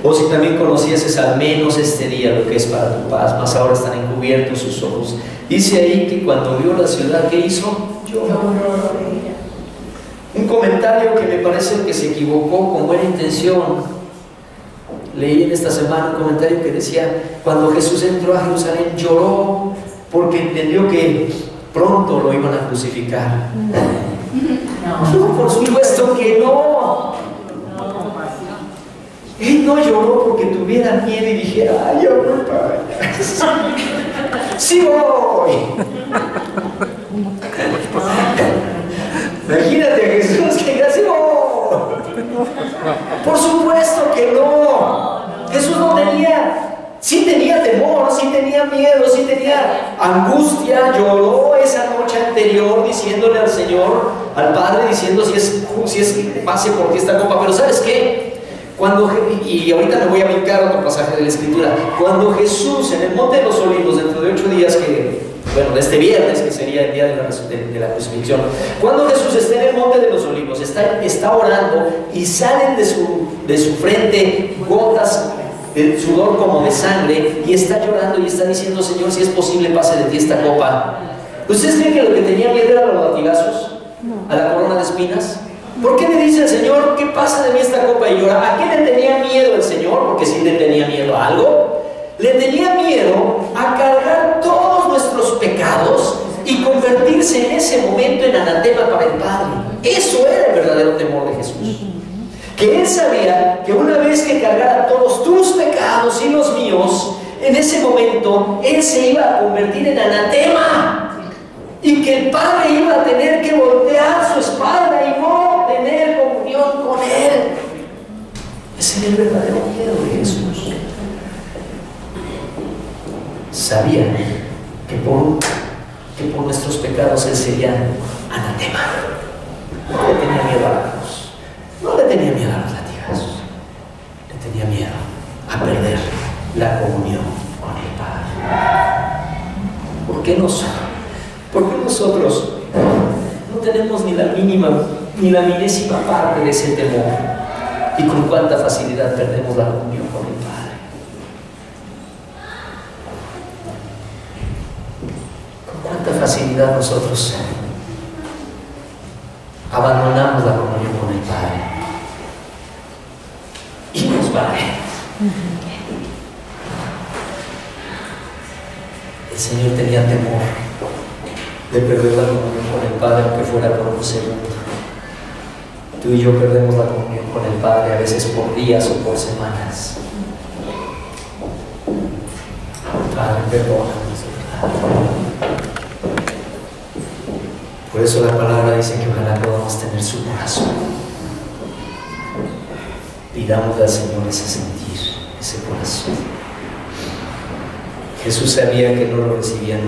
oh, si también conocieses al menos este día lo que es para tu paz, mas ahora están encubiertos sus ojos. Dice ahí que cuando vio la ciudad, ¿qué hizo? Lloró. Un comentario que me parece que se equivocó con buena intención. Leí en esta semana un comentario que decía, cuando Jesús entró a Jerusalén, lloró porque entendió que pronto lo iban a crucificar. No, por supuesto que no. Él no lloró porque tuviera miedo y dijera, ay, yo voy para allá. Sí voy. Imagínate a Jesús que diga así, no. Por supuesto que no. Jesús no tenía, sí tenía temor, sí tenía miedo, sí tenía angustia. Lloró esa noche anterior diciéndole al Señor, al Padre, diciendo si es que pase por ti esta copa. Pero ¿sabes qué? Y ahorita me voy a brincar otro pasaje de la Escritura. Cuando Jesús en el Monte de los Olivos, dentro de 8 días de este viernes, que sería el día de la crucifixión, cuando Jesús está en el Monte de los Olivos, está orando y salen de su frente gotas de sudor como de sangre, y está llorando y está diciendo: Señor, si es posible, pase de ti esta copa. ¿Ustedes creen que lo que tenía miedo era los latigazos? ¿A la corona de espinas? ¿Por qué le dice al Señor que pasa de mí esta copa y llora? ¿A qué le tenía miedo el Señor? Porque sí le tenía miedo a algo. Le tenía miedo a cargar todos nuestros pecados y convertirse en ese momento en anatema para el Padre. Eso era el verdadero temor de Jesús. Que Él sabía que una vez que cargara todos tus pecados y los míos, en ese momento Él se iba a convertir en anatema. Y que el Padre iba a tener que voltear su espalda y no tener comunión con Él. Ese era el verdadero miedo de Jesús. Sabía que por nuestros pecados Él sería anatema. No le tenía miedo a la cruz, no le tenía miedo a los latigazos, le tenía miedo a perder la comunión con el Padre. ¿Por qué nosotros no tenemos ni la mínima, ni la milésima parte de ese temor? Y con cuánta facilidad perdemos la comunión con el Padre. Con cuánta facilidad nosotros abandonamos la comunión con el Padre. Y nos vale. El Señor tenía temor de perder la comunión con el Padre, aunque fuera por un segundo. Tú y yo perdemos la comunión con el Padre a veces por días o por semanas. Padre, perdónanos. Por eso la palabra dice que ojalá podamos tener su corazón. Pidámosle al Señor ese sentir, ese corazón. Jesús sabía que no lo recibían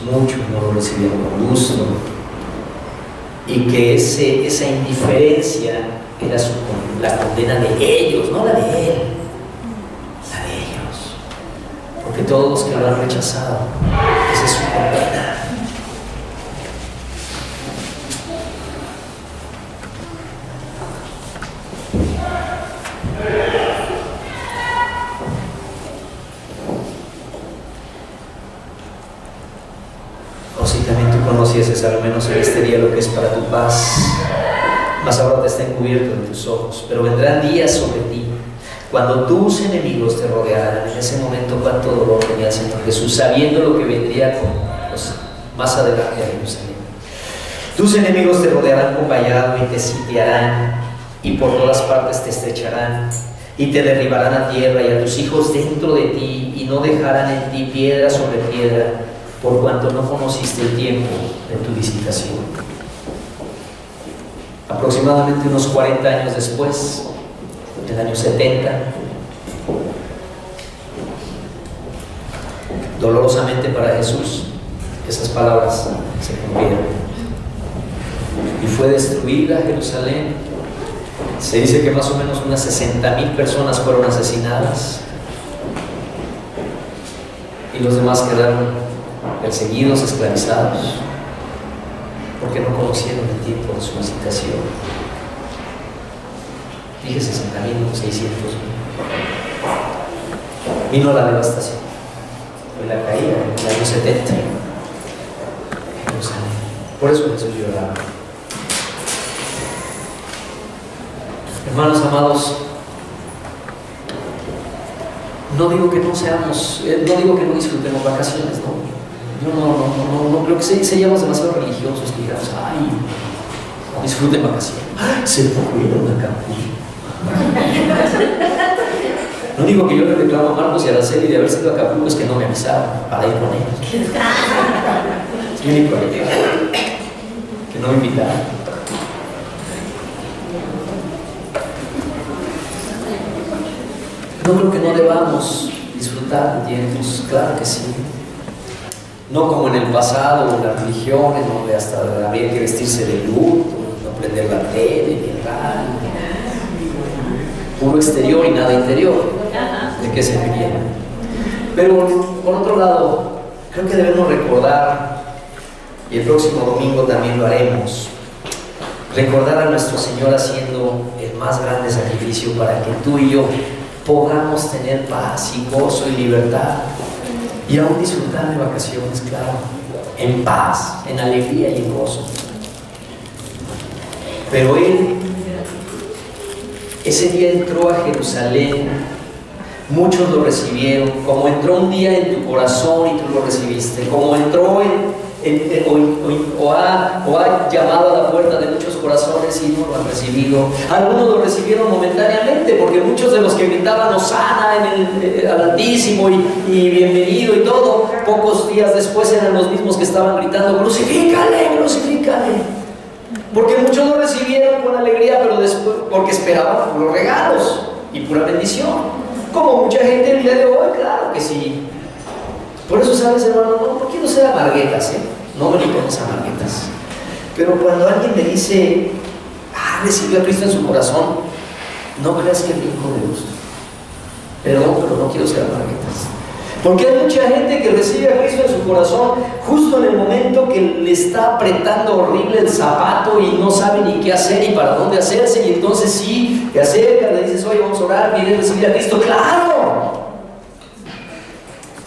muchos no lo recibían con gusto, y que esa indiferencia era la condena de ellos, no la de Él, la de ellos, porque todos los que lo han rechazado, esa es su condena. Conocieses al menos en este día lo que es para tu paz, mas ahora te está encubierto de tus ojos. Pero vendrán días sobre ti cuando tus enemigos te rodearán. En ese momento cuánto dolor tenía el Señor Jesús, sabiendo lo que vendría más adelante a Jerusalén. Tus enemigos te rodearán con vallado y te sitiarán, y por todas partes te estrecharán y te derribarán a tierra, y a tus hijos dentro de ti, y no dejarán en ti piedra sobre piedra, por cuanto no conociste el tiempo de tu visitación. Aproximadamente unos 40 años después, en el año 70, dolorosamente para Jesús, esas palabras se cumplieron. Y fue destruida Jerusalén. Se dice que más o menos unas 60,000 personas fueron asesinadas, y los demás quedaron perseguidos, esclavizados, porque no conocieron el tiempo de su visitación. Dije 60,000, 600,000. Vino la devastación, fue la caída en el año 70. Por eso Jesús lloraba. Hermanos amados, no digo que no disfrutemos vacaciones, no. Yo no creo que seamos demasiado religiosos que digamos, ay, disfruten vacaciones. Se fueron a Cancún. No digo que yo le reclamo a Marcos y a Araceli de haber sido a Acapulco, es que no me avisaron para ir con ellos. Y único alegría, que no me invitaron. No creo que no debamos disfrutar de tiempos, claro que sí. No como en el pasado, en las religiones, donde hasta había que vestirse de luto, no prender la tele, ni el radio. Puro exterior y nada interior. ¿De qué se serviría? Pero, por otro lado, creo que debemos recordar, y el próximo domingo también lo haremos, recordar a nuestro Señor haciendo el más grande sacrificio para que tú y yo podamos tener paz y gozo y libertad y aún disfrutar de vacaciones, claro, en paz, en alegría y en gozo. Pero Él, ese día entró a Jerusalén, muchos lo recibieron, como entró un día en tu corazón y tú lo recibiste, como entró o ha llamado a la puerta de muchos corazones y no lo han recibido. Algunos lo recibieron momentáneamente, porque muchos de los que gritaban Hosana al Altísimo y bienvenido y todo, pocos días después eran los mismos que estaban gritando crucifícale, crucifícale, porque muchos lo recibieron con alegría, pero después porque esperaban los regalos y pura bendición, como mucha gente el día de hoy, claro que sí. Por eso, ¿sabes, hermano? No quiero ser amarguetas, no me pongas amarguetas. Pero cuando alguien me dice, recibió a Cristo en su corazón, no creas que brinco de gusto. Perdón, pero no quiero ser amarguetas. Porque hay mucha gente que recibe a Cristo en su corazón justo en el momento que le está apretando horrible el zapato y no sabe ni qué hacer ni para dónde hacerse, y entonces sí, te acercas, le dices, oye, vamos a orar, ¿quieres recibir a Cristo? ¡Claro!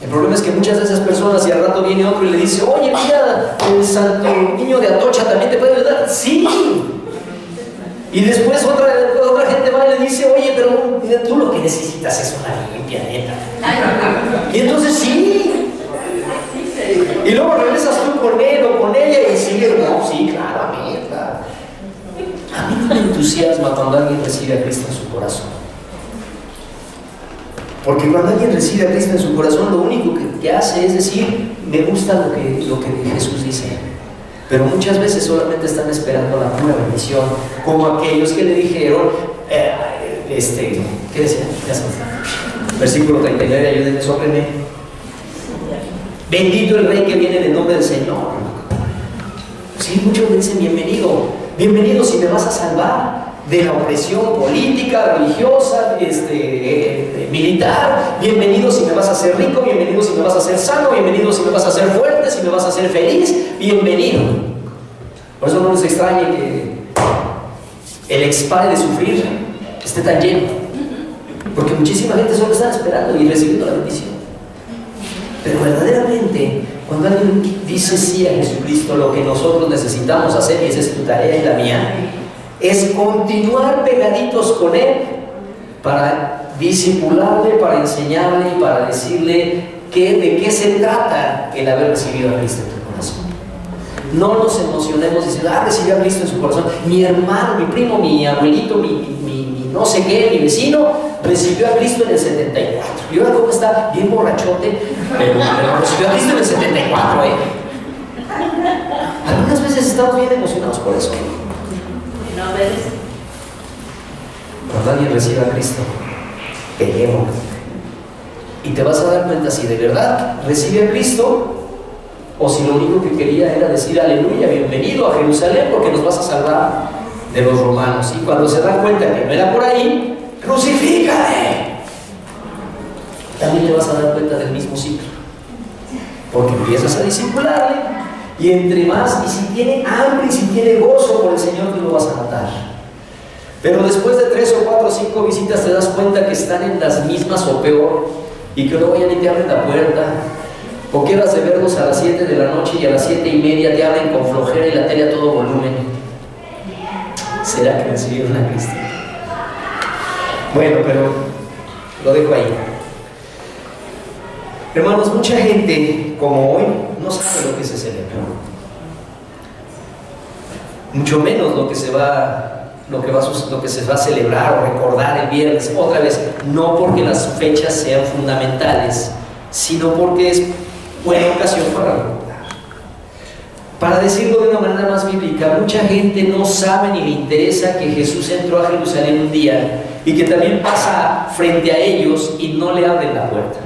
El problema es que muchas de esas personas, y al rato viene otro y le dice, oye, mira, el Santo Niño de Atocha también te puede ayudar. ¡Sí! Y después otra gente va y le dice, oye, pero tú lo que necesitas es una limpia, neta. Y entonces sí. Y luego regresas tú con él o con ella y sigues, no, sí, claro, a mí no me entusiasma cuando alguien recibe a Cristo en su corazón. Porque cuando alguien recibe a Cristo en su corazón, lo único que hace es decir, me gusta lo que Jesús dice. Pero muchas veces solamente están esperando la pura bendición, como aquellos que le dijeron, ¿qué decían? Versículo 39, ayúdenme, sóprenme. Bendito el Rey que viene en el nombre del Señor. Sí, muchos me dicen, bienvenido si me vas a salvar de la opresión política, religiosa, militar. Bienvenido si me vas a hacer rico, bienvenido si me vas a hacer sano, bienvenido si me vas a hacer fuerte, si me vas a hacer feliz, bienvenido. Por eso no les extrañe que el expare de sufrir esté tan lleno, porque muchísima gente solo está esperando y recibiendo la bendición. Pero verdaderamente, cuando alguien dice sí a Jesucristo, lo que nosotros necesitamos hacer, y esa es tu tarea y la mía, es continuar pegaditos con Él para discipularle, para enseñarle y para decirle de qué se trata el haber recibido a Cristo en tu corazón. No nos emocionemos diciendo, recibí a Cristo en su corazón. Mi hermano, mi primo, mi abuelito, mi no sé qué, mi vecino recibió a Cristo en el 74. Y ahora como está bien borrachote, pero recibió a Cristo en el 74, Algunas veces estamos bien emocionados por eso. No ves. Cuando alguien recibe a Cristo, peleemos. Y te vas a dar cuenta si de verdad recibe a Cristo o si lo único que quería era decir aleluya, bienvenido a Jerusalén porque nos vas a salvar de los romanos. Y cuando se dan cuenta que no era por ahí, crucifícale. También te vas a dar cuenta del mismo ciclo, porque empiezas a discipularle y entre más, y si tiene hambre y si tiene gozo por el Señor, tú lo vas a notar. Pero después de 3 o 4 o 5 visitas te das cuenta que están en las mismas o peor, y que luego ya ni te abren la puerta, o quedas de verlos a las 7 de la noche y a las 7:30 te abren con flojera y la tele a todo volumen. ¿Será que recibieron a Cristo? Bueno, pero lo dejo ahí. Hermanos, mucha gente como hoy no sabe lo que se celebra, mucho menos lo que se va a celebrar o recordar el viernes. Otra vez, no porque las fechas sean fundamentales, sino porque es buena ocasión para recordar. Para decirlo de una manera más bíblica, mucha gente no sabe ni le interesa que Jesús entró a Jerusalén un día y que también pasa frente a ellos y no le abren la puerta.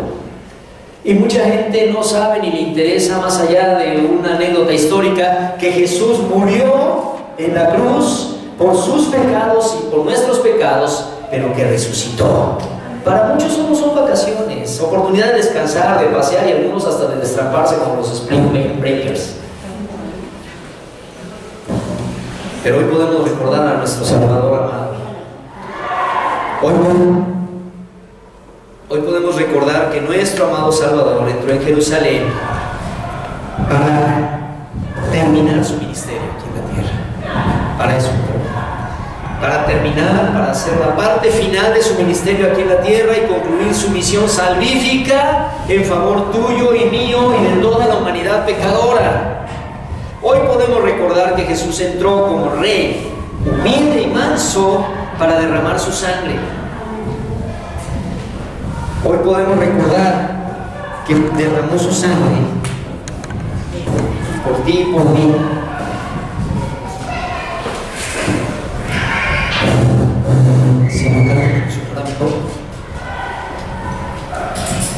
Y mucha gente no sabe ni le interesa, más allá de una anécdota histórica, que Jesús murió en la cruz por sus pecados y por nuestros pecados, pero que resucitó. Para muchos solo son vacaciones, oportunidad de descansar, de pasear y algunos hasta de destramparse como los Spring Breakers. Pero hoy podemos recordar a nuestro Salvador amado. Hoy podemos recordar que nuestro amado Salvador entró en Jerusalén para terminar su ministerio aquí en la tierra. Para eso entró. Para terminar, para hacer la parte final de su ministerio aquí en la tierra y concluir su misión salvífica en favor tuyo y mío y de toda la humanidad pecadora. Hoy podemos recordar que Jesús entró como rey, humilde y manso, para derramar su sangre. Hoy podemos recordar que derramó su sangre por ti y por mí.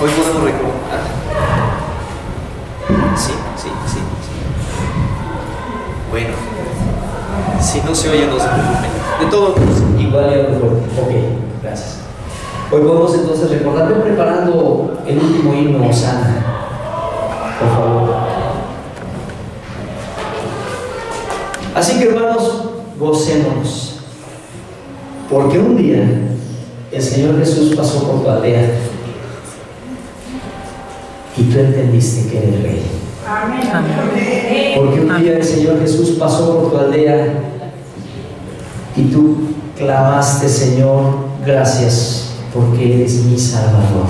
Hoy podemos recordar. Sí. Bueno, si no se oye, no se preocupen. De todos modos, igual ya lo fuerte. Ok, gracias. Hoy podemos entonces recordar, ven preparando el último himno, Osana, por favor. Así que, hermanos, gocémonos, porque un día el Señor Jesús pasó por tu aldea y tú entendiste que eres rey. Amén. Porque un día el Señor Jesús pasó por tu aldea y tú clamaste: Señor, gracias, porque eres mi Salvador.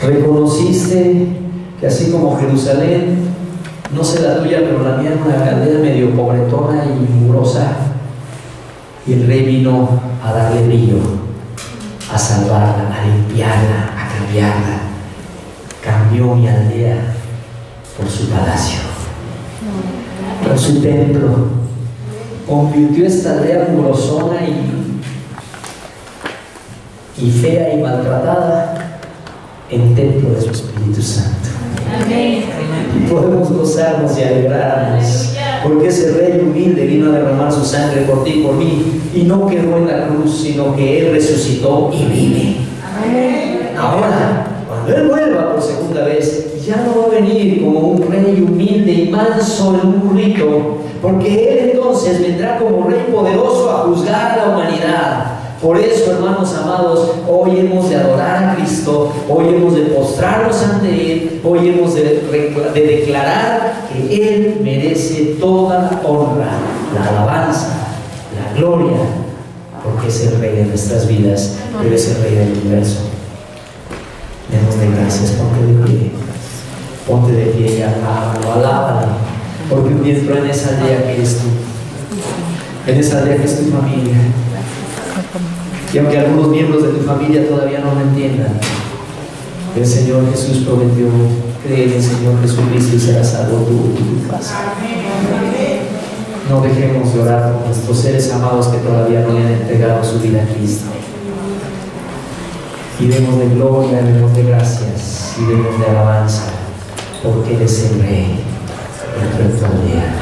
Reconociste que así como Jerusalén, no sé la tuya, pero la mía era una aldea medio pobretona y mugrosa, y el Rey vino a darle brillo, a salvarla, a limpiarla, a cambiarla. Cambió mi aldea por su palacio, por su templo. Convirtió esta aldea mugrosona y fea y maltratada en templo de su Espíritu Santo. Amén. Y podemos gozarnos y alegrarnos, porque ese Rey humilde vino a derramar su sangre por ti y por mí, y no quedó en la cruz, sino que Él resucitó y vive. Ahora, cuando Él vuelva por segunda vez, ya no va a venir como un rey humilde y manso en un burrito, porque Él entonces vendrá como rey poderoso a juzgar a la humanidad. Por eso, hermanos amados, hoy hemos de adorar a Cristo, hoy hemos de postrarnos ante Él, hoy hemos de declarar que Él merece toda la honra, la alabanza, la gloria, porque es el Rey de nuestras vidas, pero es el Rey del universo. Démosle gracias, ponte de pie y alábalo, porque un día entró en esa aldea que eres tú, en esa aldea que es tu familia. Y aunque algunos miembros de tu familia todavía no lo entiendan, el Señor Jesús prometió: cree en el Señor Jesucristo y serás salvo tú y tu casa. No dejemos de orar por nuestros seres amados que todavía no le han entregado su vida a Cristo. Y demos de gloria, demos de gracias y demos de alabanza, porque Él es el Rey dentro de tu aldea.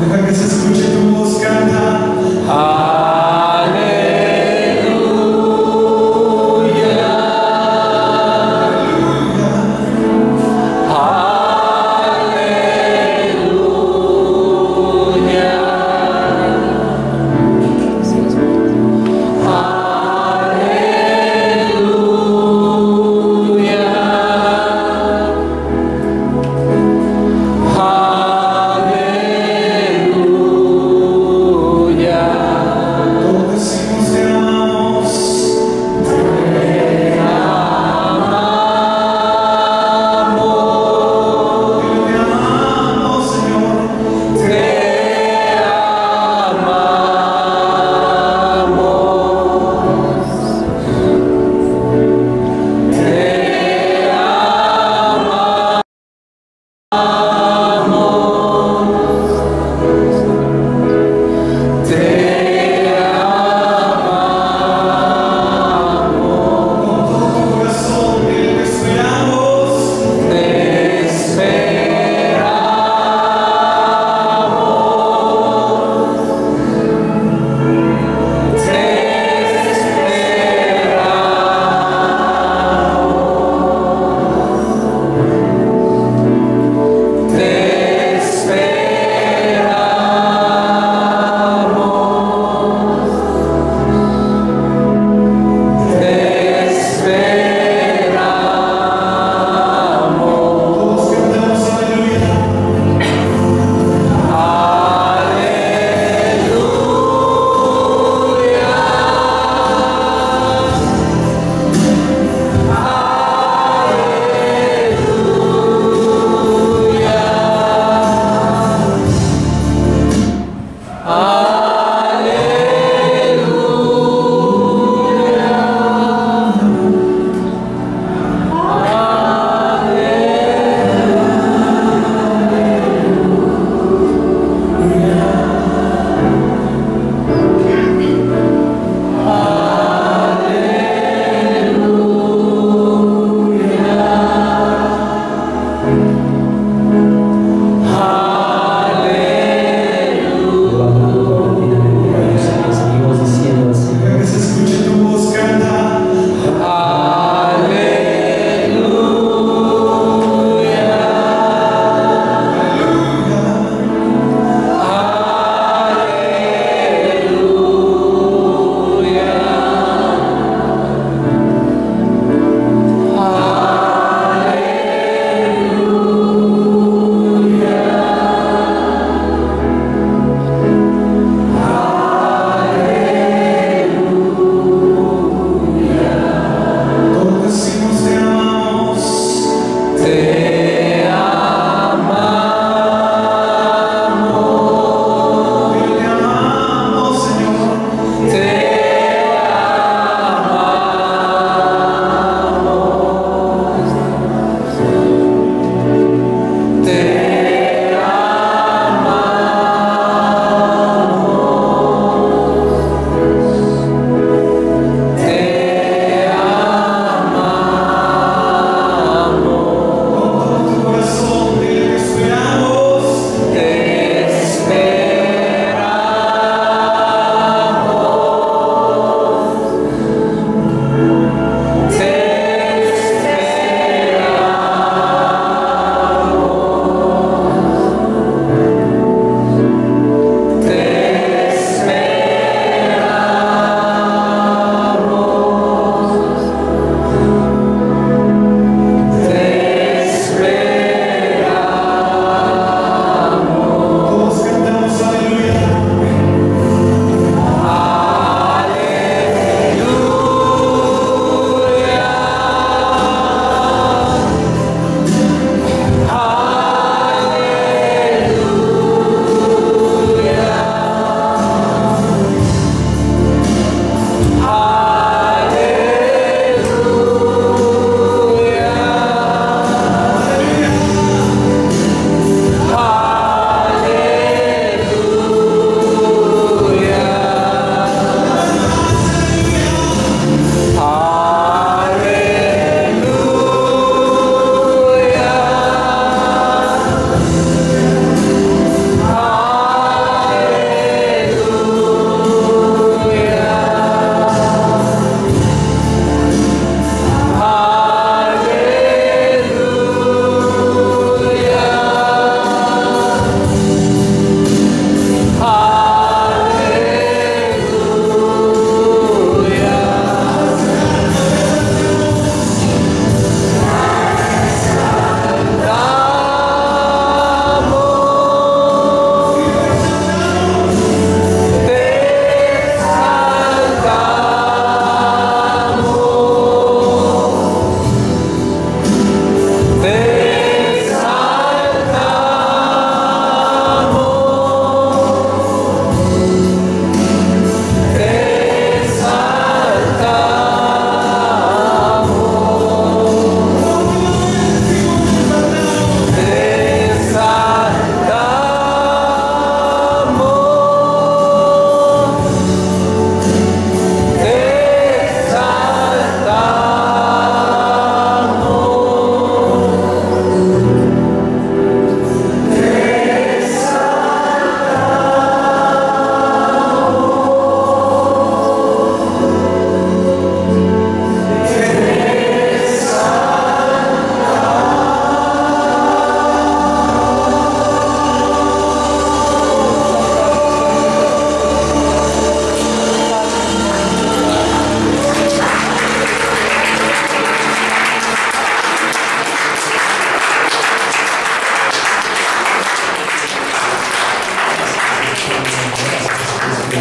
Deja que se escuche tu voz.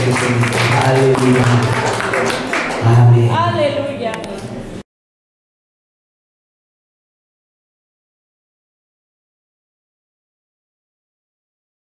Jesucristo. Aleluya. Amén. Aleluya.